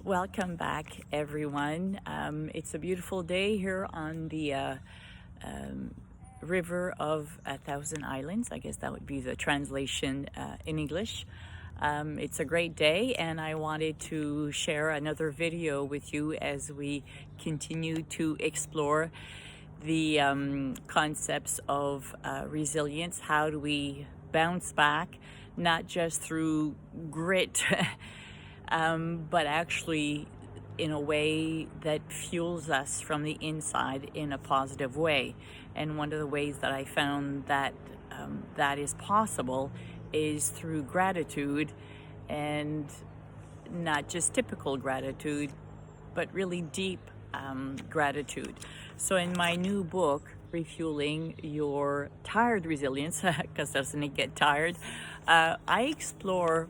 Welcome back, everyone. It's a beautiful day here on the river of a thousand islands. I guess that would be the translation in English. It's a great day, and I wanted to share another video with you as we continue to explore the concepts of resilience. How do we bounce back, not just through grit, but actually in a way that fuels us from the inside in a positive way. And one of the ways that I found that that is possible is through gratitude, and not just typical gratitude, but really deep gratitude. So in my new book, Refueling Your Tired Resilience, because doesn't it get tired, I explore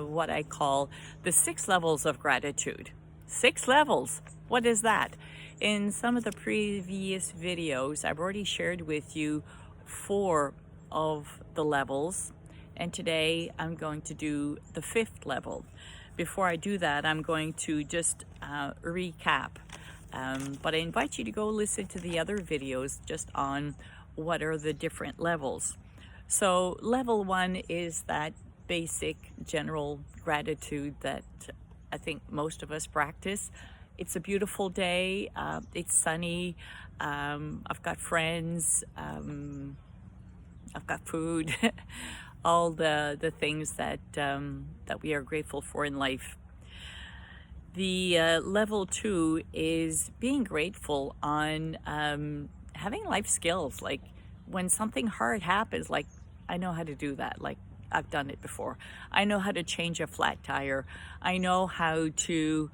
what I call the 6 levels of gratitude. 6 levels. What is that? In some of the previous videos, I've already shared with you 4 of the levels, and today I'm going to do the 5th level. Before I do that, I'm going to just recap. But I invite you to go listen to the other videos just on what are the different levels. So level 1 is that basic general gratitude that I think most of us practice. It's a beautiful day. It's sunny. I've got friends. I've got food. All the things that we are grateful for in life. The level 2 is being grateful on having life skills. Like when something hard happens, like I know how to do that. Like I've done it before. I know how to change a flat tire. I know how to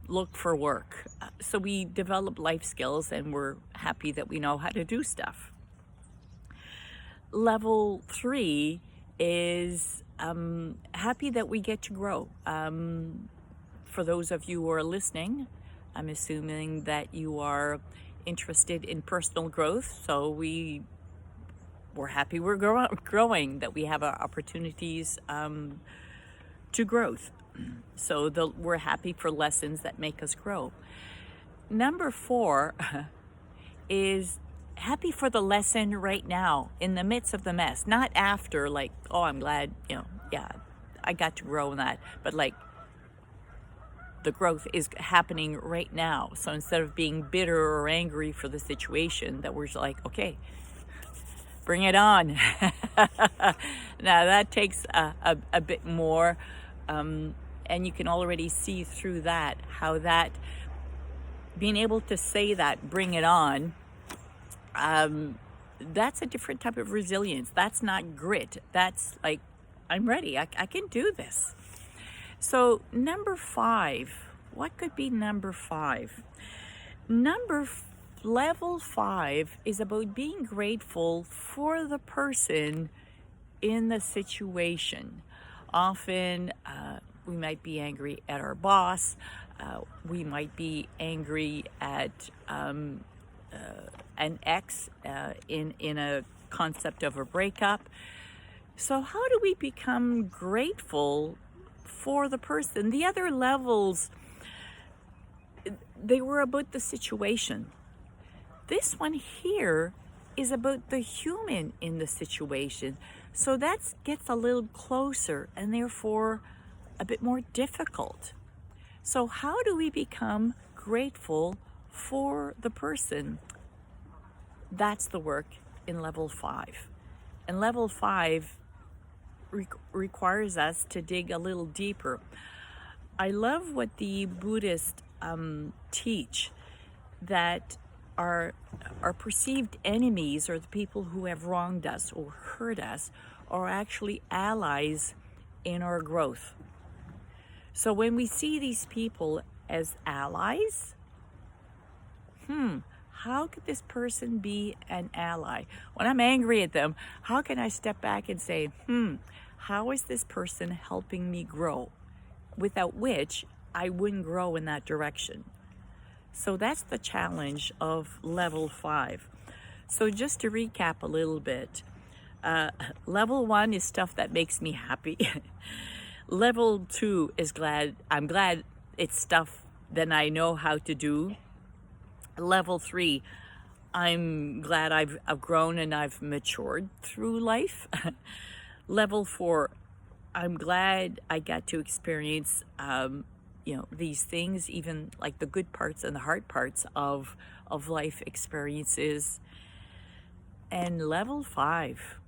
look for work. So we develop life skills, and we're happy that we know how to do stuff. Level 3 is happy that we get to grow. For those of you who are listening, I'm assuming that you are interested in personal growth. So we're happy we're growing, that we have opportunities to growth. So we're happy for lessons that make us grow. Number 4 is happy for the lesson right now, in the midst of the mess, not after, like, oh, I'm glad, yeah, I got to grow in that, but like the growth is happening right now. So instead of being bitter or angry for the situation, that we're just like, okay, bring it on. Now that takes a bit more, and you can already see through that, how that being able to say that, bring it on, that's a different type of resilience. That's not grit. That's like, I'm ready. I can do this. So number 5, what could be number 5? Level 5 is about being grateful for the person in the situation. Often we might be angry at our boss. We might be angry at an ex in a concept of a breakup. So how do we become grateful for the person? The other levels, they were about the situation. This one here is about the human in the situation. So that gets a little closer, and therefore a bit more difficult. So how do we become grateful for the person? That's the work in level 5. And level 5 requires us to dig a little deeper. I love what the Buddhists teach, that our perceived enemies, or the people who have wronged us or hurt us, are actually allies in our growth. So when we see these people as allies, how could this person be an ally? When I'm angry at them, how can I step back and say, how is this person helping me grow? Without which I wouldn't grow in that direction. So that's the challenge of level 5. So just to recap a little bit, level 1 is stuff that makes me happy. Level 2 is I'm glad it's stuff that I know how to do. Level 3, I'm glad I've grown and I've matured through life. Level 4, I'm glad I got to experience, these things, even like the good parts and the hard parts of life experiences. And level 5,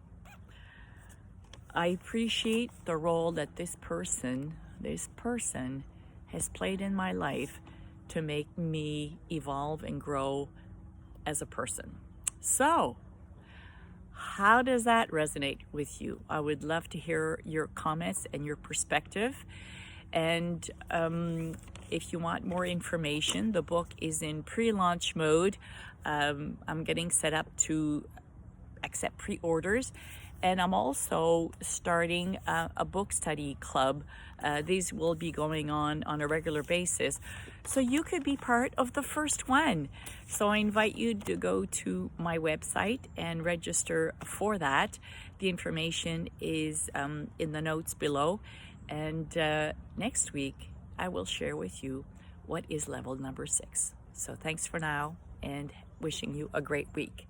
I appreciate the role that this person has played in my life to make me evolve and grow as a person. So, how does that resonate with you? I would love to hear your comments and your perspective. And if you want more information, the book is in pre-launch mode. I'm getting set up to accept pre-orders, and I'm also starting a book study club. These will be going on a regular basis, so you could be part of the first one. So I invite you to go to my website and register for that. The information is in the notes below, and next week I will share with you what is level number 6. So thanks for now, and wishing you a great week.